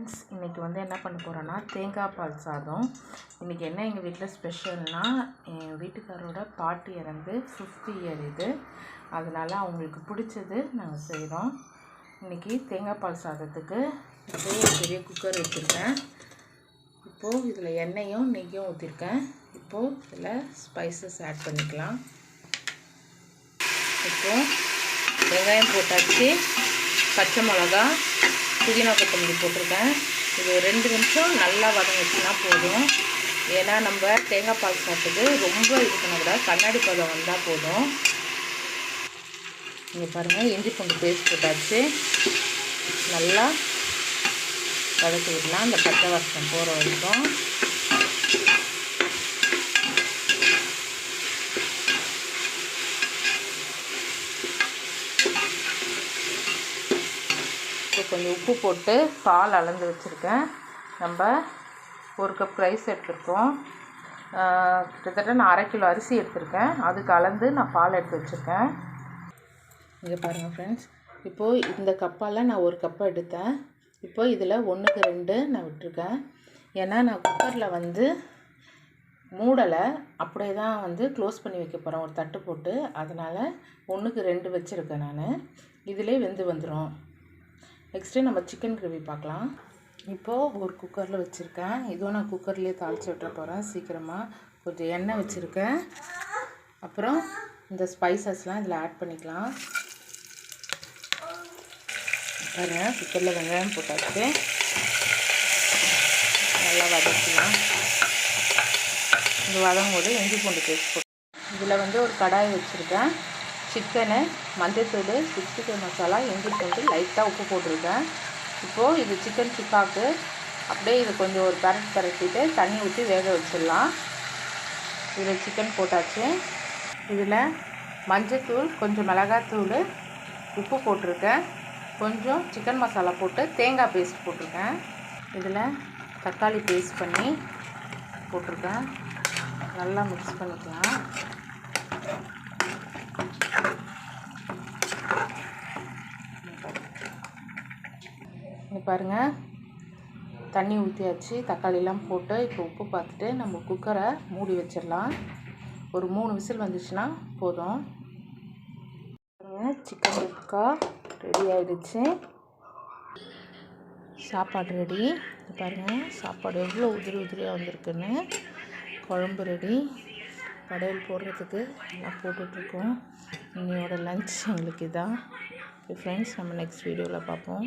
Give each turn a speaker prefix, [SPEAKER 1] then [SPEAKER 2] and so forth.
[SPEAKER 1] Friends, இன்றைக்கி என்ன பண்ண போகிறோன்னா தேங்காய் பால் சாதம். இன்றைக்கி என்ன எங்கள் வீட்டில் ஸ்பெஷல்னால், என் வீட்டுக்காரோட பாட்டி இறந்து 5th இயர் இது. அதனால் அவங்களுக்கு பிடிச்சது நாங்கள் செய்கிறோம். இன்றைக்கி தேங்காய் பால் சாதத்துக்கு பெரிய குக்கர் வச்சுருக்கேன். இப்போது இதில் எண்ணெயும் நெய்யும் ஊற்றிருக்கேன். இப்போது இதில் ஸ்பைசஸ் ஆட் பண்ணிக்கலாம். இப்போது வெங்காயம் போட்டாச்சு, பச்சை மிளகா, புதினா கொத்தமல்லி போட்டிருக்கேன். இது 2 நிமிஷம் நல்லா வதங்கிச்சுன்னா போதும். ஏன்னா நம்ம தேங்காய் பால் சாப்பிட்டது ரொம்ப இது பண்ணக்கூடாது, கண்ணாடி பதம் வந்தால் போதும். இங்கே பாருங்கள், இஞ்சி பூண்டு பேஸ்ட் போட்டாச்சு. நல்லா வதக்கி விடலாம், அந்த பச்சை வாசம் போகிற வரைக்கும். கொஞ்சம் உப்பு போட்டு பால் அளந்து வச்சுருக்கேன். நம்ம 1 கப் ரைஸ் எடுத்துருக்கோம். கிட்டத்தட்ட நான் 1/2 கிலோ அரிசி எடுத்திருக்கேன். அதுக்கு அளந்து நான் பால் எடுத்து வச்சுருக்கேன். இங்கே பாருங்கள் ஃப்ரெண்ட்ஸ், இப்போது இந்த கப்பால் நான் 1 கப்பை எடுத்தேன். இப்போது இதில் 1க்கு 2 நான் விட்டுருக்கேன். ஏன்னா நான் குக்கரில் மூடலை, அப்படியே தான் க்ளோஸ் பண்ணி வைக்க போகிறேன் ஒரு தட்டு போட்டு. அதனால் 1க்கு 2 வச்சுருக்கேன் நான். இதிலே வெந்து வந்துடும். நெக்ஸ்ட்டு நம்ம சிக்கன் கிரேவி பார்க்கலாம். இப்போது ஒரு குக்கரில் வச்சுருக்கேன். இதுவும் நான் குக்கர்லேயே தாளித்து விட்டுற போகிறேன் சீக்கிரமாக. கொஞ்சம் எண்ணெய் வச்சுருக்கேன். அப்புறம் இந்த ஸ்பைசஸ்லாம் இதில் ஆட் பண்ணிக்கலாம். பாருங்க, குக்கரில் வெங்காயம் போட்டாச்சு, நல்லா வதக்கலாம். இந்த வதங்கும்போது இஞ்சி பூண்டு பேஸ்ட் போட்டு இதில் ஒரு கடாய் வச்சுருக்கேன். சிக்கனு, மஞ்சள்தூள், 65 மசாலா, இஞ்சி பூண்டு, லைட்டாக உப்பு போட்டிருக்கேன். இப்போது இது சிக்கன் சுக்காக்கு அப்படியே இது கொஞ்சம் ஒரு பரட்டிட்டு தண்ணி ஊற்றி வேக வச்சிடலாம். இதில் சிக்கன் போட்டாச்சு. இதில் மஞ்சள்தூள், கொஞ்சம் மிளகாத்தூள், உப்பு போட்டிருக்கேன். கொஞ்சம் சிக்கன் மசாலா போட்டு தேங்காய் பேஸ்ட் போட்டிருக்கேன். இதில் தக்காளி பேஸ்ட் பண்ணி போட்டிருக்கேன். நல்லா மிக்ஸ் பண்ணிக்கலாம். பாருங்கள், தண்ணி ஊற்றியாச்சு, தக்காளிலாம் போட்டு. இப்போ உப்பு பார்த்துட்டு நம்ம குக்கரை மூடி வச்சிடலாம். ஒரு 3 விசில் வந்துச்சுன்னா போதும். சிக்கன் சுக்கா ரெடி ஆகிடுச்சு. சாப்பாடு ரெடி. பாருங்கள், சாப்பாடு எவ்வளோ உதிரியாக வந்திருக்குன்னு. குழம்பு ரெடி. படையல் போடுறதுக்கு எல்லாம் போட்டுட்ருக்கோம். இன்னையோட லன்ச் எங்களுக்கு இதான். ஃப்ரெண்ட்ஸ், நம்ம நெக்ஸ்ட் வீடியோவில் பார்ப்போம்.